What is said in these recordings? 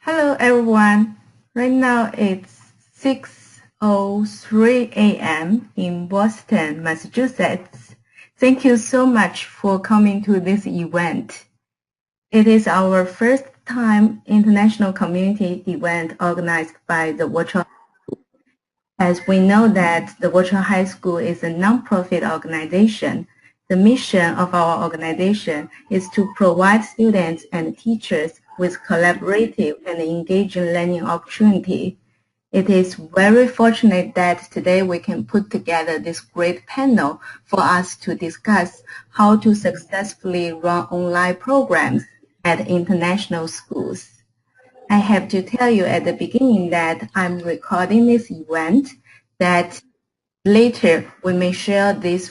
Hello everyone. Right now it's 6:03 a.m. in Boston, Massachusetts. Thank you so much for coming to this event. It is our first time international community event organized by the Virtual High School. As we know that the Virtual High School is a nonprofit organization, the mission of our organization is to provide students and teachers with collaborative and engaging learning opportunity. It is very fortunate that today we can put together this great panel for us to discuss how to successfully run online programs at international schools. I have to tell you at the beginning that I'm recording this event, that later we may share this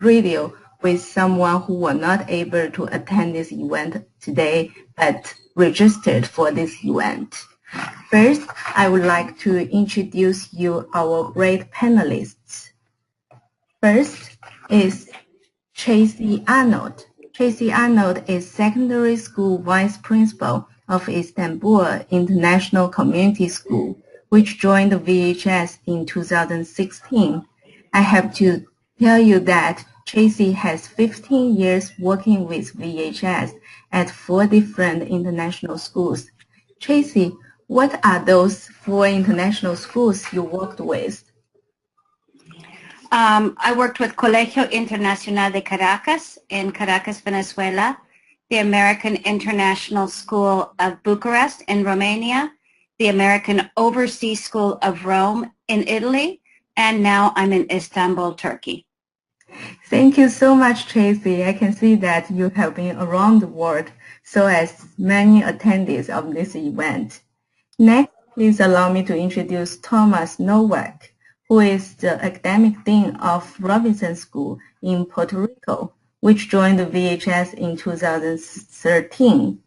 video with someone who were not able to attend this event today but registered for this event. First, I would like to introduce you our great panelists. First is Tracy Arnold. Tracy Arnold is Secondary School Vice Principal of Istanbul International Community School, which joined the VHS in 2016. I have to tell you that Tracy has 15 years working with VHS at 4 different international schools. Tracy, what are those 4 international schools you worked with? I worked with Colegio Internacional de Caracas in Caracas, Venezuela, the American International School of Bucharest in Romania, the American Overseas School of Rome in Italy, and now I'm in Istanbul, Turkey. Thank you so much, Tracy. I can see that you have been around the world, so as many attendees of this event. Next, please allow me to introduce Thomas Nowak, who is the Academic Dean of Robinson School in Puerto Rico, which joined the VHS in 2013.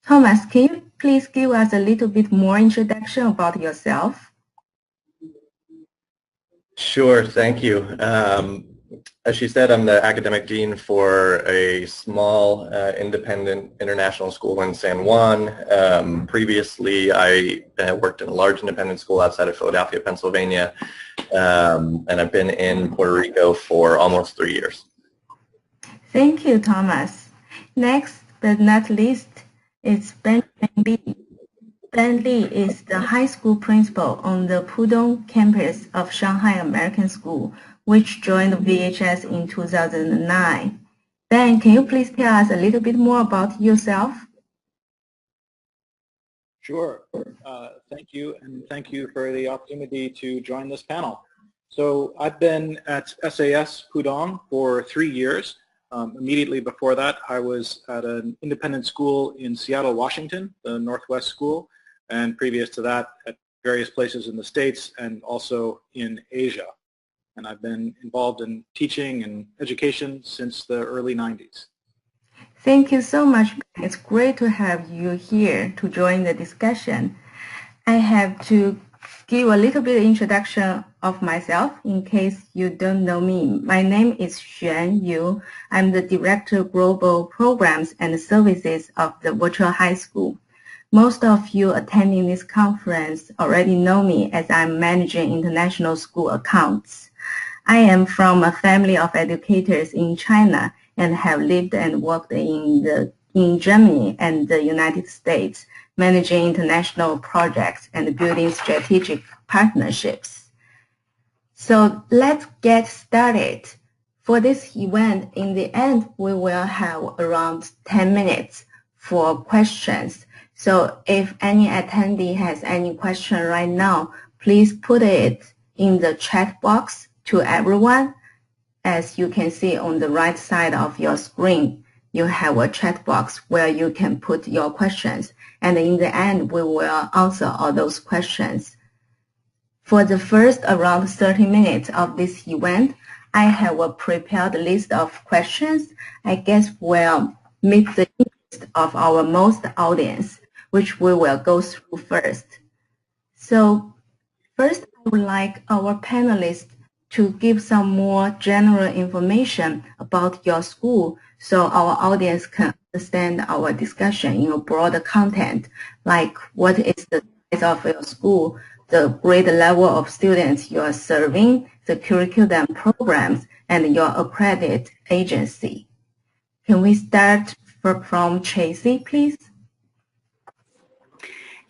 Thomas, can you please give us a little bit more introduction about yourself? Sure, thank you. As she said, I'm the academic dean for a small independent international school in San Juan. Previously, I worked in a large independent school outside of Philadelphia, Pennsylvania, and I've been in Puerto Rico for almost 3 years. Thank you, Thomas. Next but not least is Benjamin Lee. Ben Lee is the high school principal on the Pudong campus of Shanghai American School, which joined VHS in 2009. Ben, can you please tell us a little bit more about yourself? Sure. Thank you, and thank you for the opportunity to join this panel. So I've been at SAS Pudong for 3 years. Immediately before that, I was at an independent school in Seattle, Washington, the Northwest School, and previous to that at various places in the States and also in Asia. And I've been involved in teaching and education since the early 90s. Thank you so much. It's great to have you here to join the discussion. I have to give a little bit of introduction of myself in case you don't know me. My name is Genu. I'm the Director of Global Programs and Services of the Virtual High School. Most of you attending this conference already know me as I'm managing international school accounts. I am from a family of educators in China and have lived and worked in Germany and the United States, managing international projects and building strategic partnerships. So let's get started. For this event, in the end, we will have around 10 minutes for questions. So if any attendee has any question right now, please put it in the chat box to everyone. As you can see on the right side of your screen, you have a chat box where you can put your questions. And in the end, we will answer all those questions. For the first around 30 minutes of this event, I have a prepared list of questions I guess will meet the interest of our most audience, which we will go through first. So first, I would like our panelists to give some more general information about your school so our audience can understand our discussion in a broader content, like what is the size of your school, the grade level of students you are serving, the curriculum programs, and your accredited agency. Can we start from Tracy, please?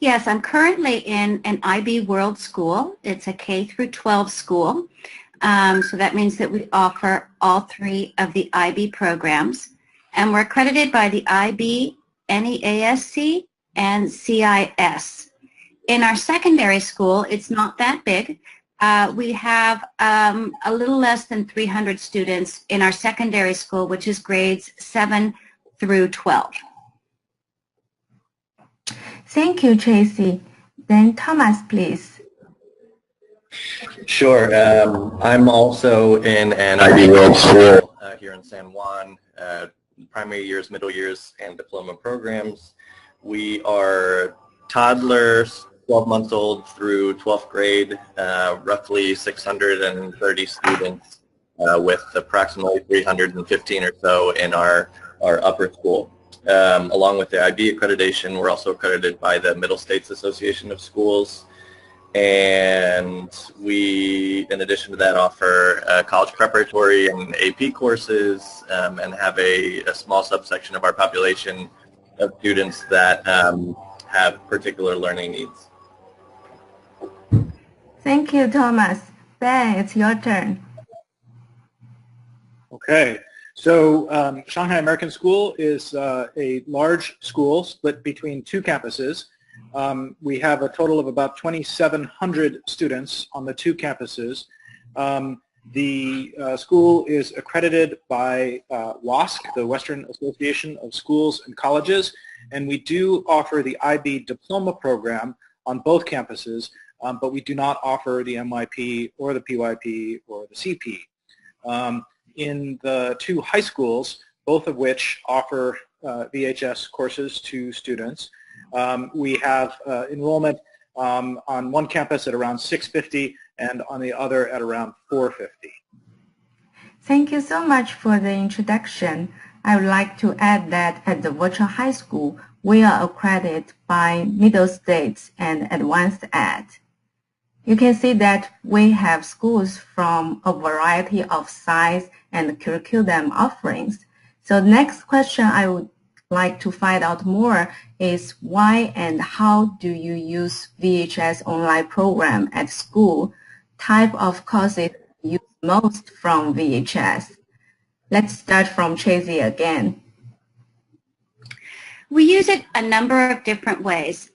Yes, I'm currently in an IB World School. It's a K through 12 school. So that means that we offer all 3 of the IB programs. And we're accredited by the IB, NEASC, and CIS. In our secondary school, it's not that big. We have a little less than 300 students in our secondary school, which is grades 7 through 12. Thank you, Tracy. Then Thomas, please. Sure. I'm also in an IB World School here in San Juan, primary years, middle years, and diploma programs. We are toddlers, 12 months old through 12th grade, roughly 630 students with approximately 315 or so in our upper school. Along with the IB accreditation, we're also accredited by the Middle States Association of Schools. And we, in addition to that, offer college preparatory and AP courses and have a small subsection of our population of students that have particular learning needs. Thank you, Thomas. Ben, it's your turn. Okay. So Shanghai American School is a large school split between 2 campuses. We have a total of about 2,700 students on the 2 campuses. The school is accredited by WASC, the Western Association of Schools and Colleges, and we do offer the IB diploma program on both campuses, but we do not offer the MYP or the PYP or the CP. In the 2 high schools, both of which offer VHS courses to students, we have enrollment on one campus at around 650 and on the other at around 450. Thank you so much for the introduction. I would like to add that at the virtual high school, we are accredited by Middle States and Advanced Ed. You can see that we have schools from a variety of size and curriculum offerings. So the next question I would like to find out more is why and how do you use VHS online program at school? Type of courses you use most from VHS? Let's start from Tracy again. We use it a number of different ways.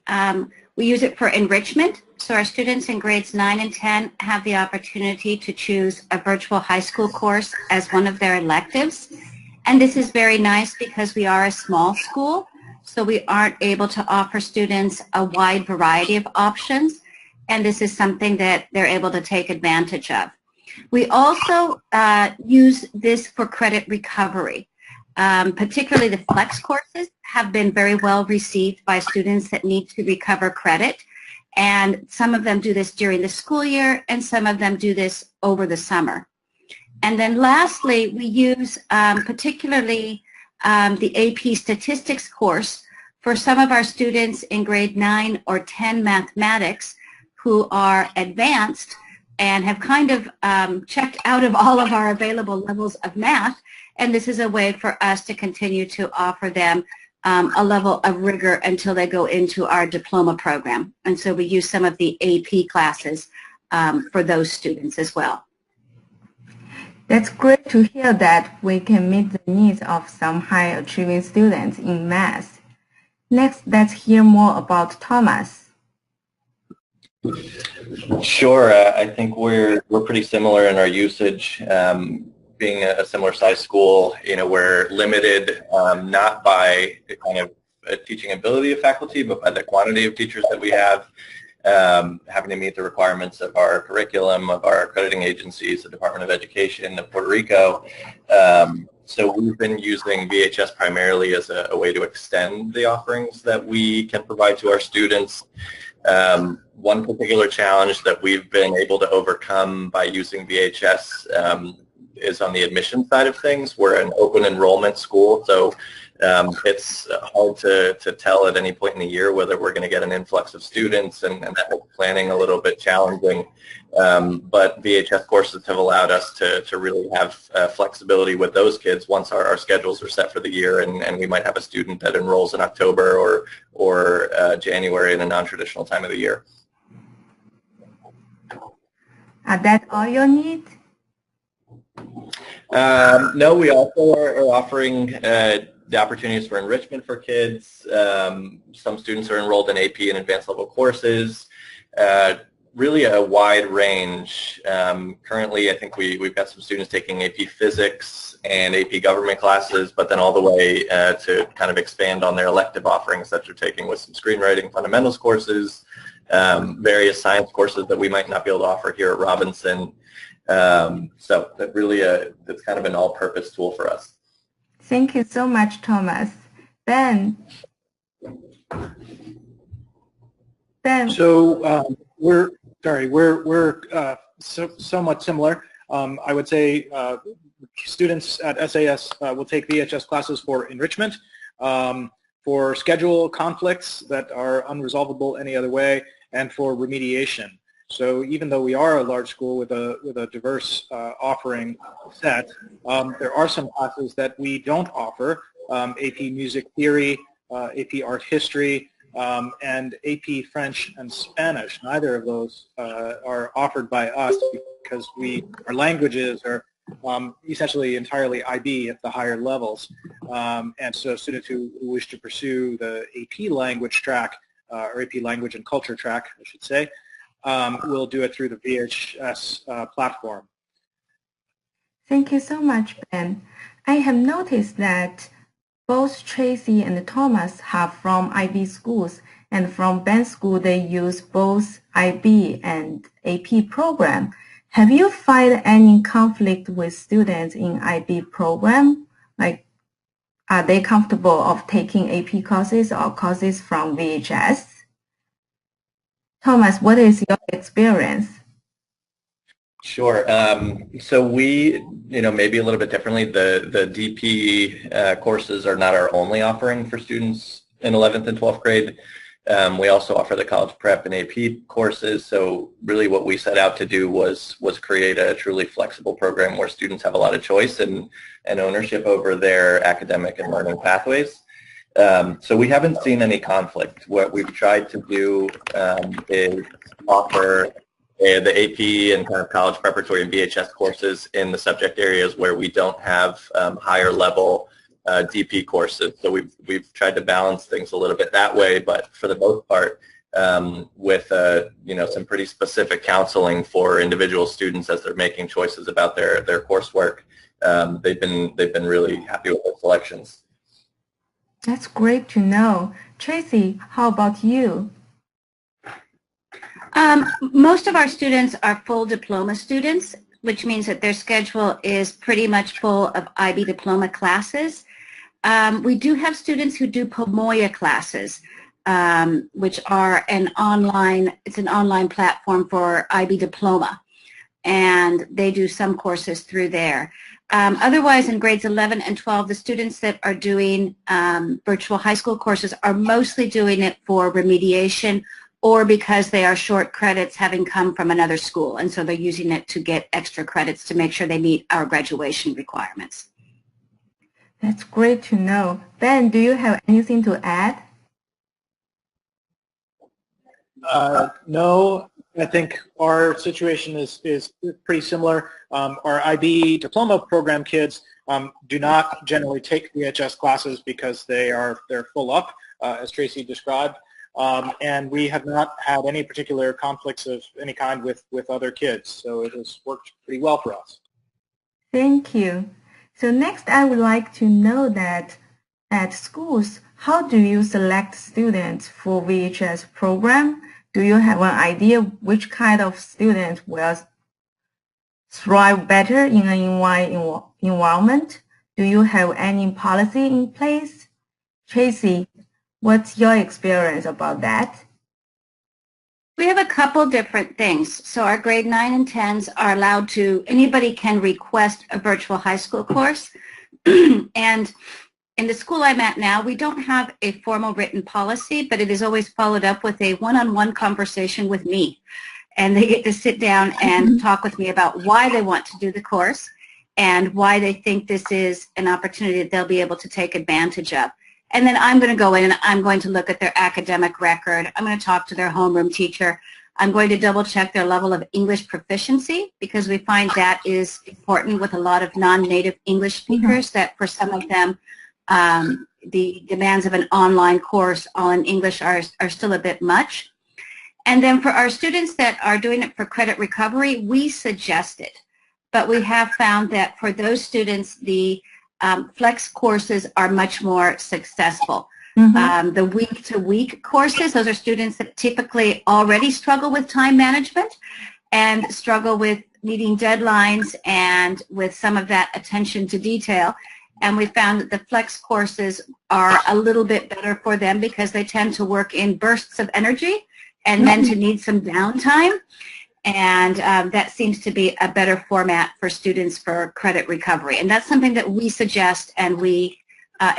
We use it for enrichment, so our students in grades 9 and 10 have the opportunity to choose a virtual high school course as one of their electives. And this is very nice because we are a small school, so we aren't able to offer students a wide variety of options, and this is something that they're able to take advantage of. We also use this for credit recovery. Particularly the flex courses have been very well received by students that need to recover credit, and some of them do this during the school year and some of them do this over the summer. And then lastly, we use particularly the AP statistics course for some of our students in grade 9 or 10 mathematics who are advanced and have kind of checked out of all of our available levels of math. And this is a way for us to continue to offer them a level of rigor until they go into our diploma program. And so we use some of the AP classes for those students as well. That's great to hear that we can meet the needs of some high-achieving students in math. Next, let's hear more about Thomas. Sure. I think we're pretty similar in our usage. Being a similar size school, we're limited not by the kind of teaching ability of faculty, but by the quantity of teachers that we have, having to meet the requirements of our curriculum, of our accrediting agencies, the Department of Education of Puerto Rico. So we've been using VHS primarily as a way to extend the offerings that we can provide to our students. One particular challenge that we've been able to overcome by using VHS is on the admission side of things. We're an open enrollment school, so It's hard to tell at any point in the year whether we're going to get an influx of students, and that makes planning a little bit challenging. But VHS courses have allowed us to really have flexibility with those kids once our schedules are set for the year, and we might have a student that enrolls in October or January in a non-traditional time of the year. Are that all you need? No, we also are offering the opportunities for enrichment for kids. Some students are enrolled in AP and advanced level courses. Really a wide range. Currently, I think we've got some students taking AP Physics and AP Government classes, but then all the way to kind of expand on their elective offerings that they're taking with some screenwriting fundamentals courses, various science courses that we might not be able to offer here at Robinson. So that really, it's kind of an all-purpose tool for us. Thank you so much, Thomas. Ben. So we're somewhat similar. I would say students at SAS will take VHS classes for enrichment, for schedule conflicts that are unresolvable any other way, and for remediation. So even though we are a large school with a diverse offering set, there are some classes that we don't offer, AP Music Theory, AP Art History, and AP French and Spanish. Neither of those are offered by us because our languages are essentially entirely IB at the higher levels. And so students who wish to pursue the AP language track, or AP language and culture track, I should say, we'll do it through the VHS platform. Thank you so much, Ben. I have noticed that both Tracy and Thomas have from IB schools, and from Ben's school they use both IB and AP program. Have you found any conflict with students in IB program? Like, are they comfortable of taking AP courses or courses from VHS? Thomas, what is your experience? Sure. So we, maybe a little bit differently, the DP courses are not our only offering for students in 11th and 12th grade. We also offer the college prep and AP courses. So really what we set out to do was create a truly flexible program where students have a lot of choice and ownership over their academic and learning pathways. So we haven't seen any conflict. What we've tried to do is offer the AP and kind of college preparatory and VHS courses in the subject areas where we don't have higher level DP courses. So we've tried to balance things a little bit that way, but for the most part, with some pretty specific counseling for individual students as they're making choices about their coursework, they've been really happy with their selections. That's great to know. Tracy, how about you? Most of our students are full diploma students, which means that their schedule is pretty much full of IB diploma classes. We do have students who do Pomoya classes, which are an online platform for IB diploma, and they do some courses through there. Otherwise, in grades 11 and 12, the students that are doing virtual high school courses are mostly doing it for remediation or because they are short credits having come from another school, and so they're using it to get extra credits to make sure they meet our graduation requirements. That's great to know. Ben, do you have anything to add? No, I think our situation is pretty similar. Our IB diploma program kids do not generally take VHS classes because they're full up, as Tracy described, and we have not had any particular conflicts of any kind with other kids, so it has worked pretty well for us. Thank you. So next I would like to know that at schools, how do you select students for VHS program? Do you have an idea which kind of students will thrive better in an environment? Do you have any policy in place? Tracy, what's your experience about that? We have a couple different things. So our grade 9 and 10s are allowed to, anybody can request a virtual high school course. And in the school I'm at now, we don't have a formal written policy, but it is always followed up with a one-on-one conversation with me. And they get to sit down and talk with me about why they want to do the course and why they think this is an opportunity that they'll be able to take advantage of. And then I'm going to go in and I'm going to look at their academic record. I'm going to talk to their homeroom teacher. I'm going to double check their level of English proficiency, because we find that is important with a lot of non-native English speakers, that for some of them the demands of an online course all in English are still a bit much. And then for our students that are doing it for credit recovery, we suggest it. But we have found that for those students, the flex courses are much more successful. The week-to-week courses, those are students that typically already struggle with time management and struggle with meeting deadlines and with some of that attention to detail. And we found that the flex courses are a little bit better for them because they tend to work in bursts of energy and then to need some downtime. And that seems to be a better format for students for credit recovery. And that's something that we suggest and we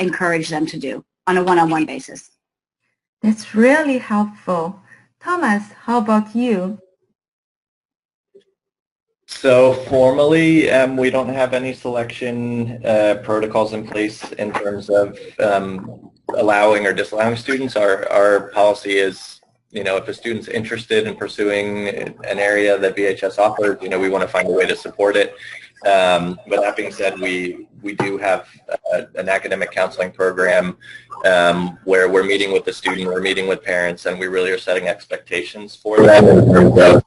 encourage them to do on a one-on-one basis. That's really helpful. Thomas, how about you? So formally, we don't have any selection protocols in place in terms of allowing or disallowing students. Our policy is, if a student's interested in pursuing an area that VHS offers, we want to find a way to support it. But that being said, we do have an academic counseling program where we're meeting with the student, we're meeting with parents, and we really are setting expectations for them in terms of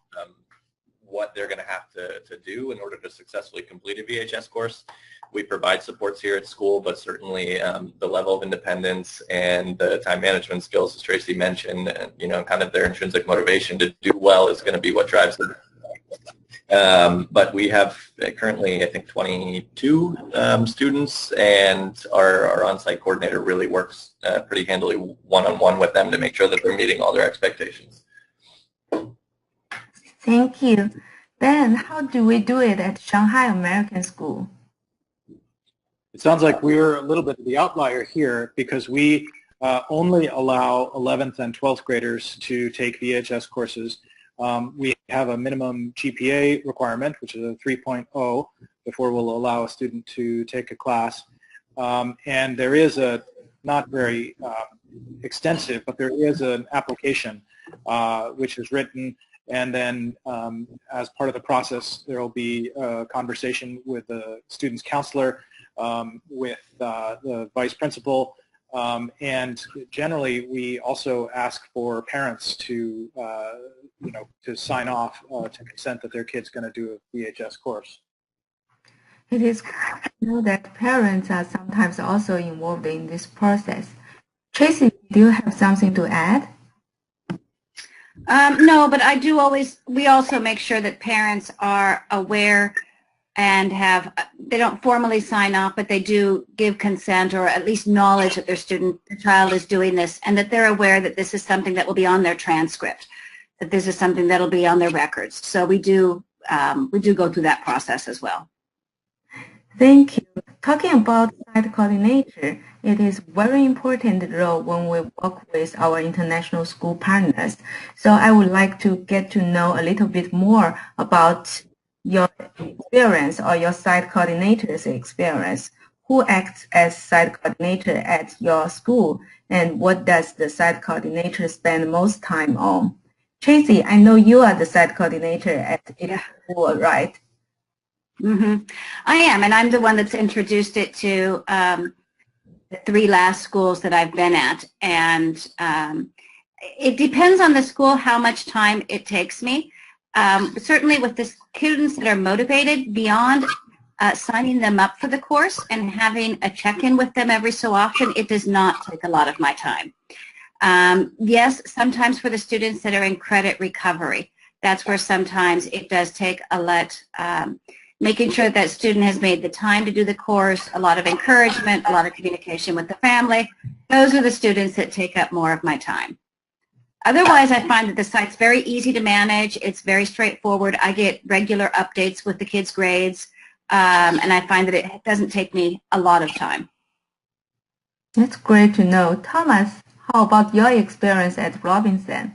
what they're going to have to do in order to successfully complete a VHS course. We provide supports here at school, but certainly the level of independence and the time management skills, as Tracy mentioned, and, kind of their intrinsic motivation to do well is going to be what drives them. But we have currently, I think, 22 students, and our on-site coordinator really works pretty handily one-on-one with them to make sure that they're meeting all their expectations. Thank you. Ben, how do we do it at Shanghai American School? It sounds like we're a little bit of the outlier here because we only allow 11th and 12th graders to take VHS courses. We have a minimum GPA requirement, which is a 3.0, before we'll allow a student to take a class. And there is a, not very extensive, but there is an application which is written, and then as part of the process, there will be a conversation with the student's counselor, with the vice principal, and generally we also ask for parents to to sign off to consent that their kid's going to do a VHS course. It is good to know that parents are sometimes also involved in this process. Tracy, do you have something to add? No, but I do we also make sure that parents are aware and they don't formally sign off, but they do give consent or at least knowledge that their child is doing this, and that they're aware that this is something that will be on their transcript, that this is something that will be on their records. So we do go through that process as well. Thank you. Talking about site coordinator, it is very important role when we work with our international school partners. So I would like to get to know a little bit more about your experience or your site coordinator's experience. Who acts as site coordinator at your school, and what does the site coordinator spend most time on? Tracy, I know you are the site coordinator at school, right? Mm-hmm. I am, and I'm the one that's introduced it to the 3 last schools that I've been at. And it depends on the school how much time it takes me. Certainly with the students that are motivated, beyond signing them up for the course and having a check-in with them every so often, it does not take a lot of my time. Yes, sometimes for the students that are in credit recovery, that's where sometimes it does take a lot, making sure that student has made the time to do the course, a lot of encouragement, a lot of communication with the family. Those are the students that take up more of my time. Otherwise, I find that the site's very easy to manage. It's very straightforward. I get regular updates with the kids' grades, and I find that it doesn't take me a lot of time. That's great to know. Thomas, how about your experience at Robinson?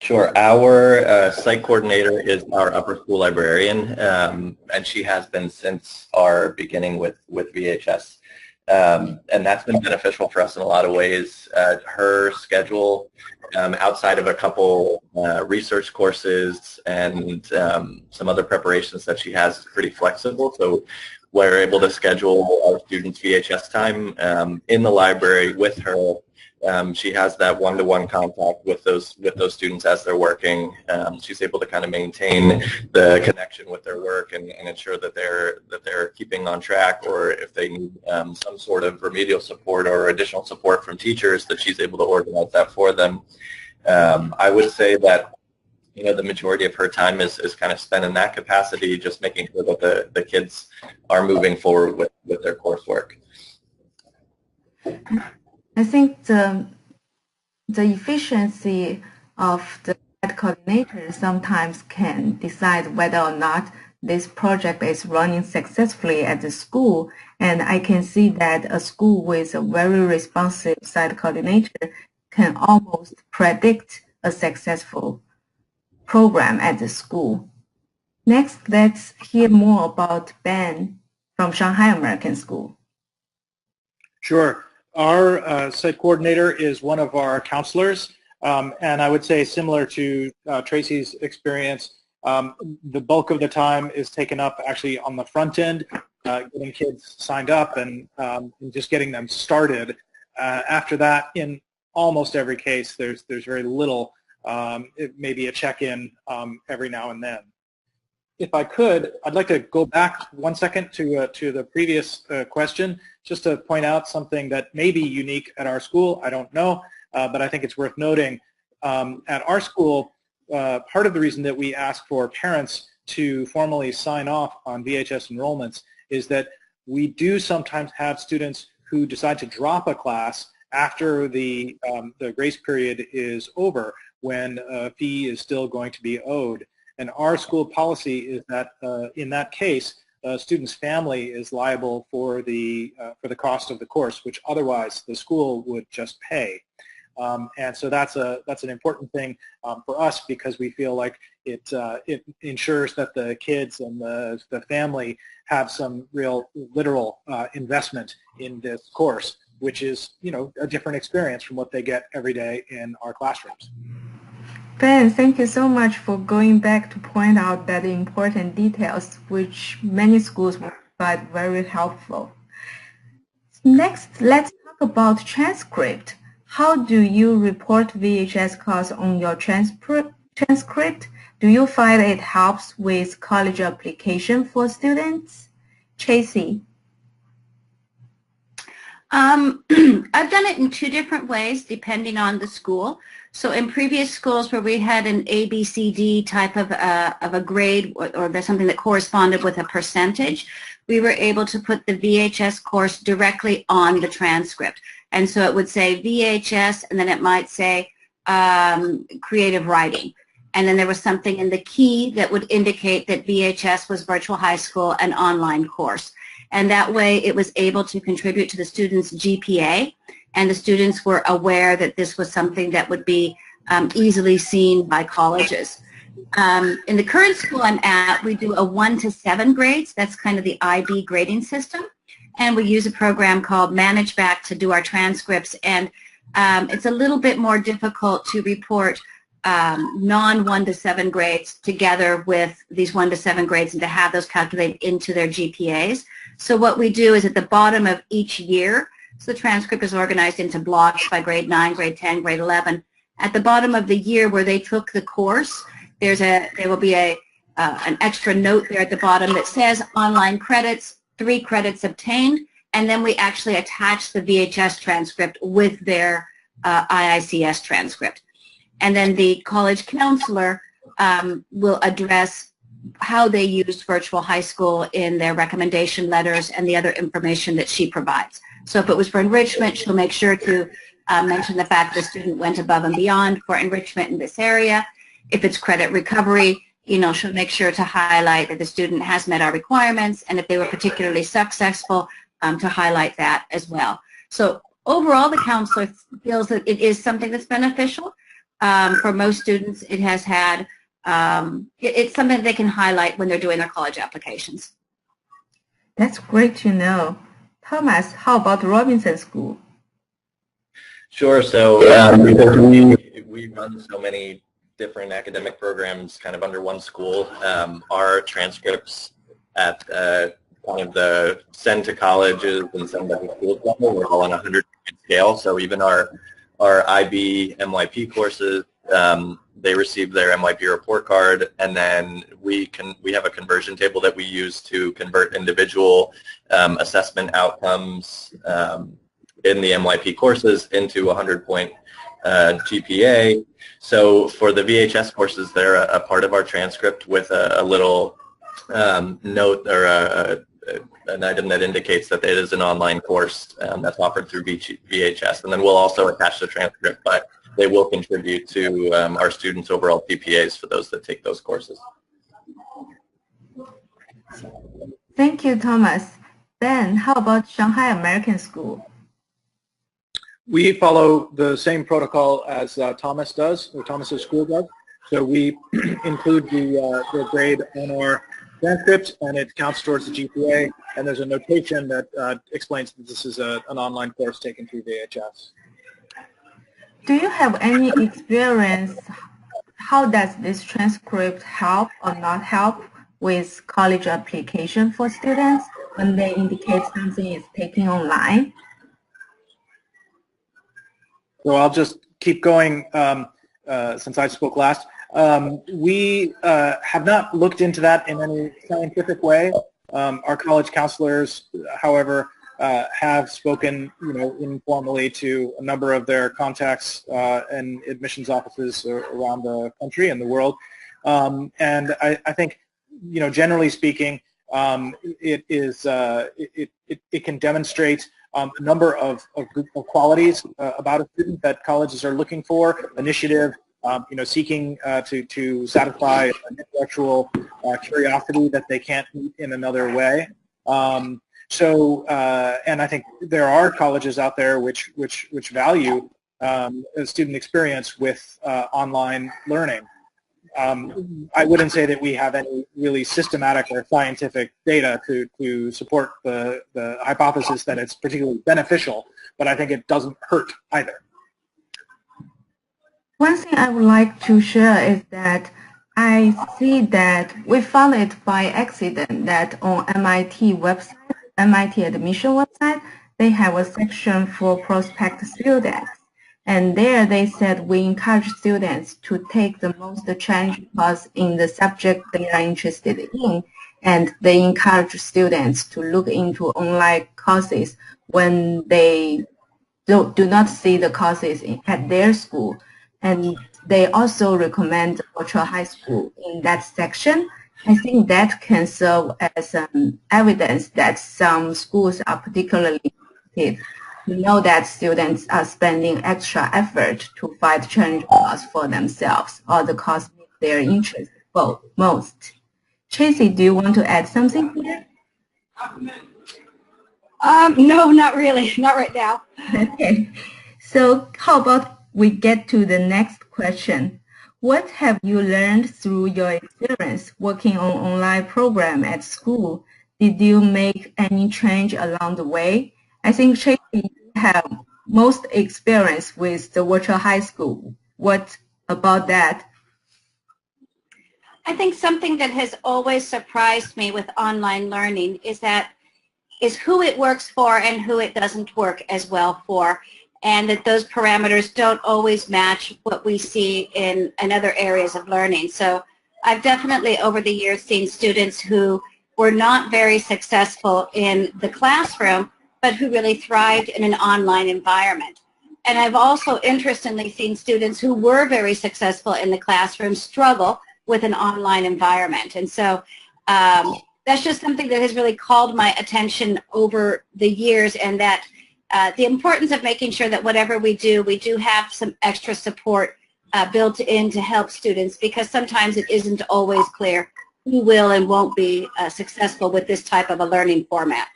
Sure. Our site coordinator is our upper school librarian, and she has been since our beginning with VHS. And that's been beneficial for us in a lot of ways. Her schedule, outside of a couple research courses and some other preparations that she has, is pretty flexible. So we're able to schedule our students' VHS time in the library with her. She has that one-to-one contact with those students as they're working. She's able to kind of maintain the connection with their work and ensure that they're keeping on track, or if they need some sort of remedial support or additional support from teachers, that she's able to organize that for them. I would say that the majority of her time is kind of spent in that capacity, just making sure that the kids are moving forward with their coursework. I think the efficiency of the coordinator sometimes can decide whether or not this project is running successfully at the school. And I can see that a school with a very responsive site coordinator can almost predict a successful program at the school. Next, let's hear more about Ben from Shanghai American School. Sure. Our site coordinator is one of our counselors, and I would say similar to Tracy's experience, the bulk of the time is taken up actually on the front end, getting kids signed up and just getting them started. After that, in almost every case, there's very little, maybe a check-in every now and then. If I could, I'd like to go back 1 second to the previous question, just to point out something that may be unique at our school. I don't know, but I think it's worth noting. At our school, part of the reason that we ask for parents to formally sign off on VHS enrollments is that we do sometimes have students who decide to drop a class after the grace period is over, when a fee is still going to be owed. And our school policy is that in that case, a student's family is liable for the cost of the course, which otherwise the school would just pay. And so that's an important thing for us, because we feel like it ensures that the kids and the family have some real literal investment in this course, which is a different experience from what they get every day in our classrooms. Ben, thank you so much for going back to point out that important details, which many schools will find very helpful. Next, let's talk about transcript. How do you report VHS class on your transcript? Do you find it helps with college application for students? Tracy? I've done it in two different ways depending on the school. So in previous schools where we had an A, B, C, D type of a grade, or there's something that corresponded with a percentage, we were able to put the VHS course directly on the transcript. And so it would say VHS, and then it might say creative writing. And then there was something in the key that would indicate that VHS was virtual high school, an online course. And that way it was able to contribute to the students' GPA, and the students were aware that this was something that would be easily seen by colleges. In the current school I'm at, we do a 1 to 7 grades. That's kind of the IB grading system. And we use a program called ManageBack to do our transcripts. And it's a little bit more difficult to report non-1 to 7 grades together with these 1 to 7 grades and to have those calculated into their GPAs. So what we do is at the bottom of each year, so the transcript is organized into blocks by grade 9, grade 10, grade 11. At the bottom of the year where they took the course, there will be an extra note there at the bottom that says online credits, 3 credits obtained, and then we actually attach the VHS transcript with their IICS transcript. And then the college counselor will address how they used virtual high school in their recommendation letters and the other information that she provides. So if it was for enrichment, she'll make sure to mention the fact the student went above and beyond for enrichment in this area. If it's credit recovery, she'll make sure to highlight that the student has met our requirements, and if they were particularly successful, to highlight that as well. So overall, the counselor feels that it is something that's beneficial. For most students, it has had, it's something that they can highlight when they're doing their college applications. That's great to know. Thomas, how about Robinson School? Sure. So because we run so many different academic programs kind of under one school, our transcripts at kind of the send to colleges and send to schools level, we're all on a 100-point scale. So even our IB MYP courses, they receive their MYP report card, and then we have a conversion table that we use to convert individual assessment outcomes in the MYP courses into 100-point GPA. So for the VHS courses, they're a part of our transcript with a little note or an item that indicates that it is an online course that's offered through VHS. And then we'll also attach the transcript, but they will contribute to our students' overall GPAs for those that take those courses. Thank you, Thomas. Ben, how about Shanghai American School? We follow the same protocol as Thomas does, or Thomas's school does. So we include the grade on our transcript, and it counts towards the GPA, and there's a notation that explains that this is an online course taken through VHS. Do you have any experience? How does this transcript help or not help with college application for students when they indicate something is taken online? So I'll just keep going since I spoke last. We have not looked into that in any scientific way. Our college counselors, however, have spoken, informally to a number of their contacts and admissions offices around the country and the world. And I think, generally speaking, it can demonstrate a number of qualities about a student that colleges are looking for: initiative, seeking to satisfy an intellectual curiosity that they can't meet in another way. And I think there are colleges out there which value a student experience with online learning. I wouldn't say that we have any really systematic or scientific data to support the hypothesis that it's particularly beneficial, but I think it doesn't hurt either. One thing I would like to share is that I see that we found it by accident that on MIT website, MIT admission website, they have a section for prospect students. And there they said we encourage students to take the most challenging course in the subject they are interested in. And they encourage students to look into online courses when they do not see the courses at their school. And they also recommend virtual high school in that section. I think that can serve as evidence that some schools are particularly interested. We know that students are spending extra effort to find challenging course for themselves, or the course meets their interest most. Tracy, do you want to add something here? No, not really. Not right now. Okay. So how about we get to the next question. What have you learned through your experience working on online program at school? Did you make any change along the way? I think Tracy, you have most experience with the virtual high school. What about that? I think something that has always surprised me with online learning is who it works for and who it doesn't work as well for, and that those parameters don't always match what we see in other areas of learning. So I've definitely over the years seen students who were not very successful in the classroom, but who really thrived in an online environment. And I've also interestingly seen students who were very successful in the classroom struggle with an online environment. And so that's just something that has really called my attention over the years, and that the importance of making sure that whatever we do have some extra support built in to help students, because sometimes it isn't always clear who will and won't be successful with this type of a learning format.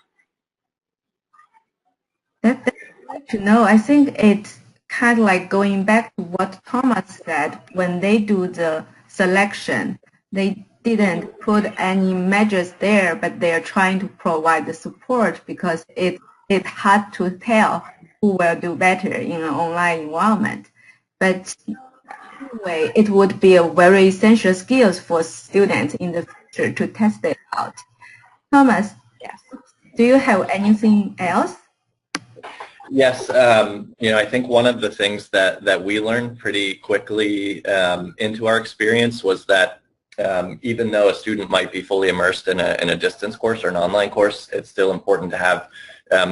like to know, I think it's kind of like going back to what Thomas said, when they do the selection, they didn't put any measures there, but they're trying to provide the support because it's hard to tell who will do better in an online environment. But anyway, it would be a very essential skills for students in the future to test it out. Thomas, Yes. do you have anything else? Yes, I think one of the things that we learned pretty quickly into our experience was that even though a student might be fully immersed in a distance course or an online course, it's still important to have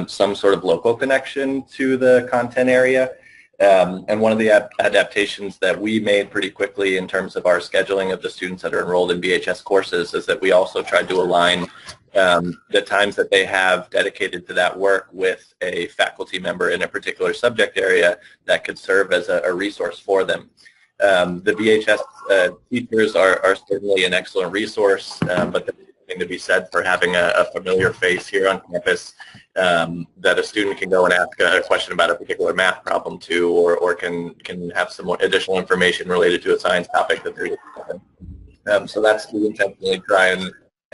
some sort of local connection to the content area. And one of the adaptations that we made pretty quickly in terms of our scheduling of the students that are enrolled in VHS courses is that we also tried to align the times that they have dedicated to that work with a faculty member in a particular subject area that could serve as a resource for them. The VHS teachers are certainly an excellent resource, but there's something to be said for having a familiar face here on campus that a student can go and ask a question about a particular math problem to, or can have some additional information related to a science topic that they're doing. So that's we intentionally try and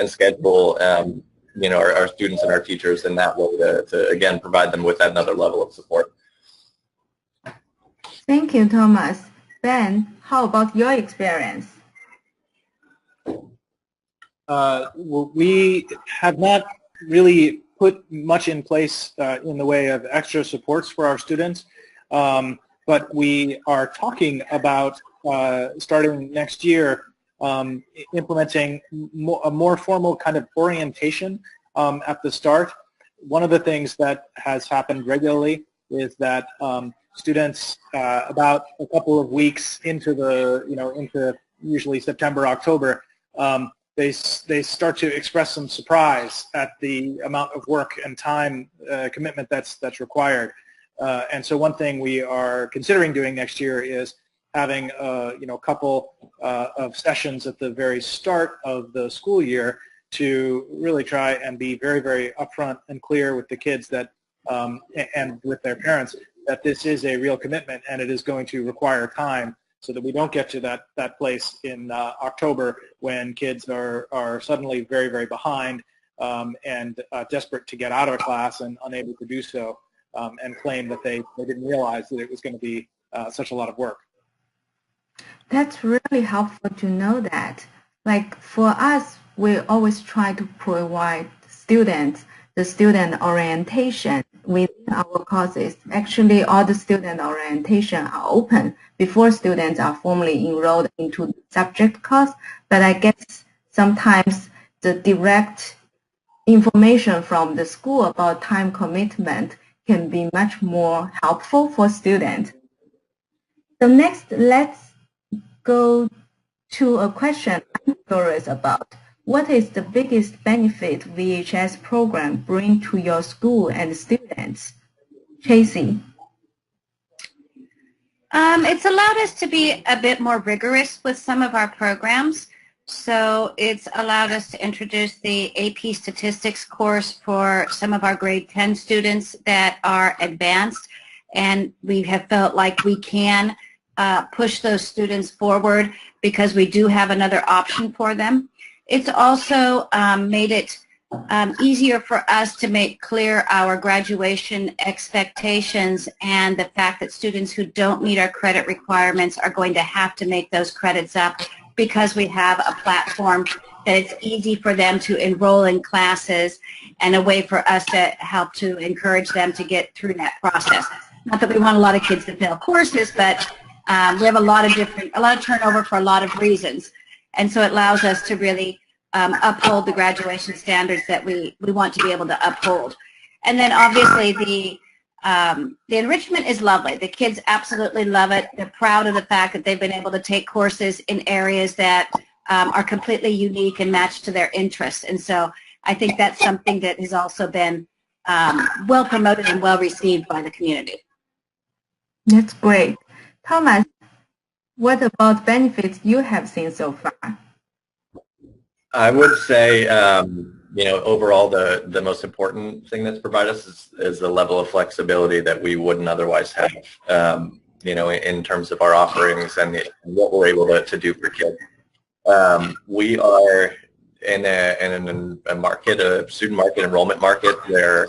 schedule our students and our teachers in that way to again provide them with another level of support. Thank you, Thomas. Ben, how about your experience? Well, we have not really put much in place in the way of extra supports for our students, but we are talking about starting next year implementing a more formal kind of orientation at the start. One of the things that has happened regularly is that students about a couple of weeks into into usually September, October, they start to express some surprise at the amount of work and time commitment that's required. And so one thing we are considering doing next year is having a couple of sessions at the very start of the school year to really try and be very, very upfront and clear with the kids that and with their parents that this is a real commitment and it is going to require time, so that we don't get to that place in October when kids are suddenly very, very behind and desperate to get out of a class and unable to do so, and claim that they didn't realize that it was going to be such a lot of work. That's really helpful to know that. Like for us, we always try to provide students the student orientation within our courses. Actually, all the student orientation are open before students are formally enrolled into the subject course, but I guess sometimes the direct information from the school about time commitment can be much more helpful for students. So next, let's go to a question I'm curious about. What is the biggest benefit VHS program bring to your school and students? Tracy. It's allowed us to be a bit more rigorous with some of our programs. So it's allowed us to introduce the AP Statistics course for some of our grade 10 students that are advanced, and we have felt like we can push those students forward because we do have another option for them. It's also made it easier for us to make clear our graduation expectations and the fact that students who don't meet our credit requirements are going to have to make those credits up, because we have a platform that it's easy for them to enroll in classes and a way for us to help to encourage them to get through that process. Not that we want a lot of kids to fail courses, but we have a lot of turnover for a lot of reasons. And so it allows us to really uphold the graduation standards that we want to be able to uphold. And then obviously the enrichment is lovely. The kids absolutely love it. They're proud of the fact that they've been able to take courses in areas that are completely unique and matched to their interests. And so I think that's something that has also been well promoted and well received by the community. That's great. Thomas, what about benefits you have seen so far? I would say overall the most important thing that's provided us is the level of flexibility that we wouldn't otherwise have, in terms of our offerings and what we're able to do for kids. We are in a market, a student market, enrollment market, where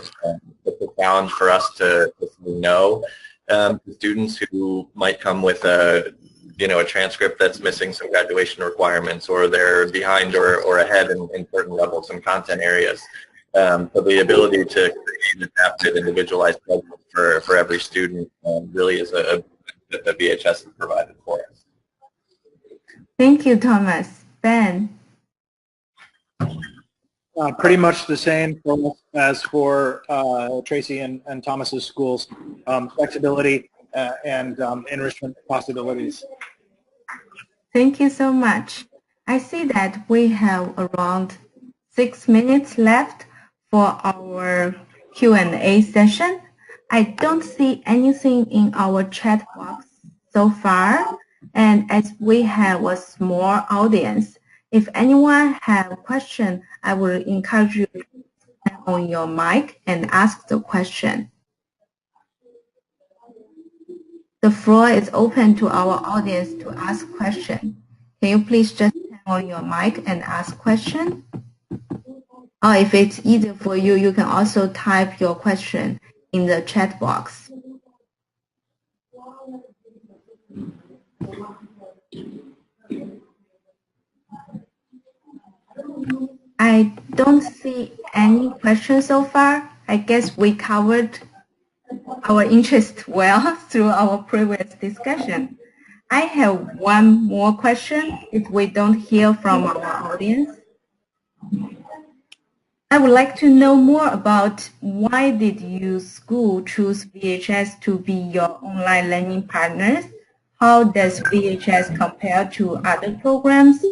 it's a challenge for us to know students who might come with a transcript that's missing some graduation requirements, or they're behind or ahead in certain levels and content areas. So the ability to create adapted, individualized programs for every student really is a that the VHS has provided for us. Thank you, Thomas. Ben? Pretty much the same for us as for Tracy and Thomas's schools. Flexibility and enrichment possibilities. Thank you so much. I see that we have around 6 minutes left for our Q&A session. I don't see anything in our chat box so far, and as we have a small audience, if anyone has a question, I will encourage you to turn on your mic and ask the question. The floor is open to our audience to ask questions. Can you please just turn on your mic and ask question? Or if it's easier for you, you can also type your question in the chat box. I don't see any questions so far. I guess we covered our interest well through our previous discussion. I have one more question if we don't hear from our audience. I would like to know more about why did your school choose VHS to be your online learning partners? How does VHS compare to other programs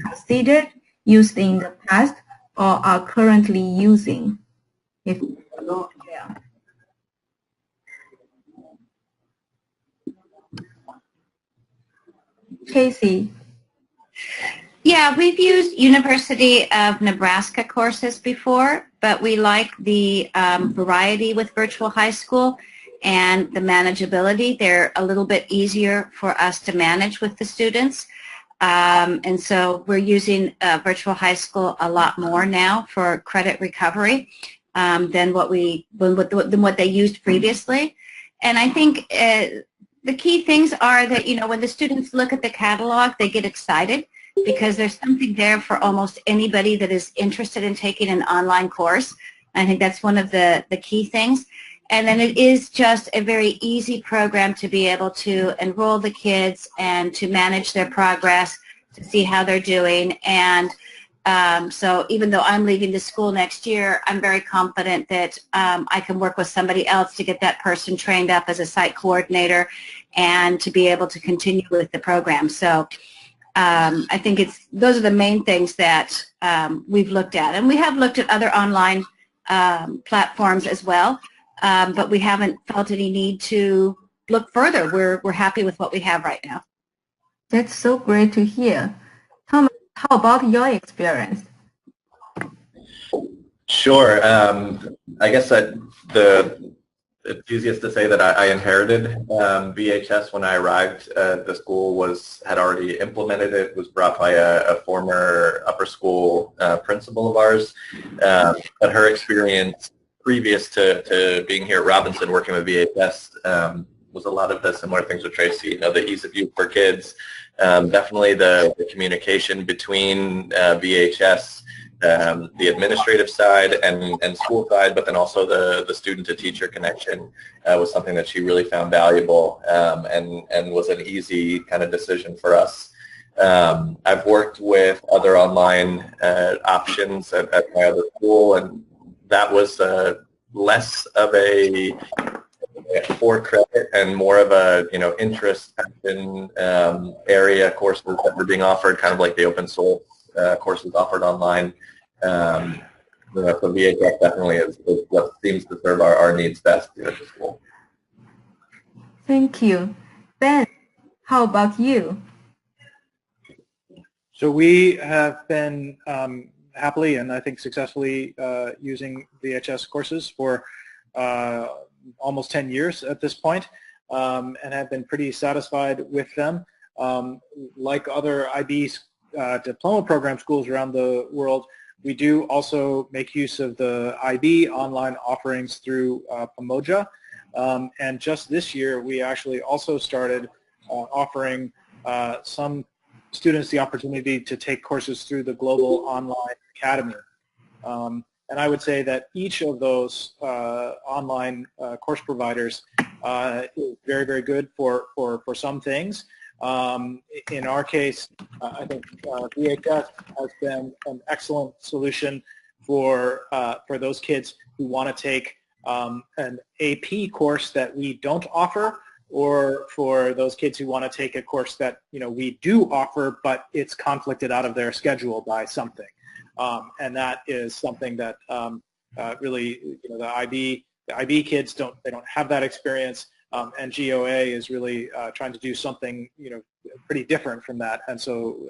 considered, used in the past, or are currently using? If yeah. Tracy. Yeah, we've used University of Nebraska courses before, but we like the variety with virtual high school and the manageability. They're a little bit easier for us to manage with the students. And so we're using virtual high school a lot more now for credit recovery than what they used previously. And I think the key things are that, when the students look at the catalog, they get excited because there's something there for almost anybody that is interested in taking an online course. I think that's one of the key things. And then it is just a very easy program to be able to enroll the kids and to manage their progress, to see how they're doing. And so even though I'm leaving the school next year, I'm very confident that I can work with somebody else to get that person trained up as a site coordinator and to be able to continue with the program. So I think those are the main things that we've looked at. And we have looked at other online platforms as well, but we haven't felt any need to look further. We're happy with what we have right now. That's so great to hear. Thomas, how about your experience? Sure. I guess that it's easiest to say that I inherited VHS when I arrived. The school had already implemented it. It was brought by a former upper school principal of ours. But her experience previous to being here at Robinson working with VHS was a lot of the similar things with Tracy. The ease of use for kids, definitely the communication between VHS, the administrative side and school side, but then also the student to teacher connection was something that she really found valuable and was an easy kind of decision for us. I've worked with other online options at my other school, and that was less of a for credit and more of a interest passion area courses that were being offered, kind of like the open source courses offered online. So VHS definitely is what seems to serve our needs best here at the school. Thank you. Ben, how about you? So we have been happily and I think successfully using VHS courses for almost 10 years at this point, and have been pretty satisfied with them. Like other IB diploma program schools around the world, we do also make use of the IB online offerings through Pamoja. And just this year, we actually also started offering some students the opportunity to take courses through the Global Online Academy. And I would say that each of those online course providers is very, very good for some things. In our case, I think VHS has been an excellent solution for those kids who want to take an AP course that we don't offer, or for those kids who want to take a course that we do offer, but it's conflicted out of their schedule by something. And that is something that really, the IB kids don't have that experience, and GOA is really trying to do something pretty different from that, and so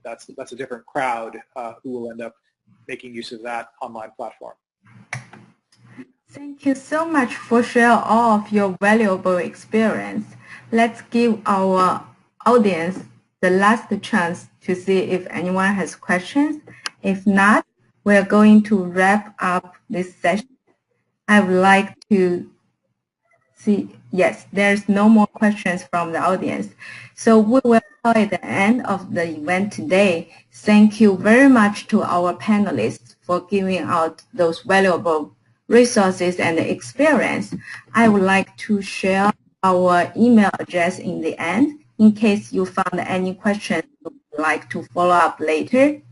that's a different crowd who will end up making use of that online platform. Thank you so much for sharing all of your valuable experience. Let's give our audience the last chance to see if anyone has questions. If not, we're going to wrap up this session. I would like to see, yes, there's no more questions from the audience. So we will call it the end of the event today. Thank you very much to our panelists for giving out those valuable resources and experience. I would like to share our email address in the end in case you found any questions you would like to follow up later.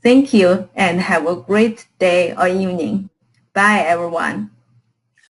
Thank you and have a great day or evening. Bye, everyone.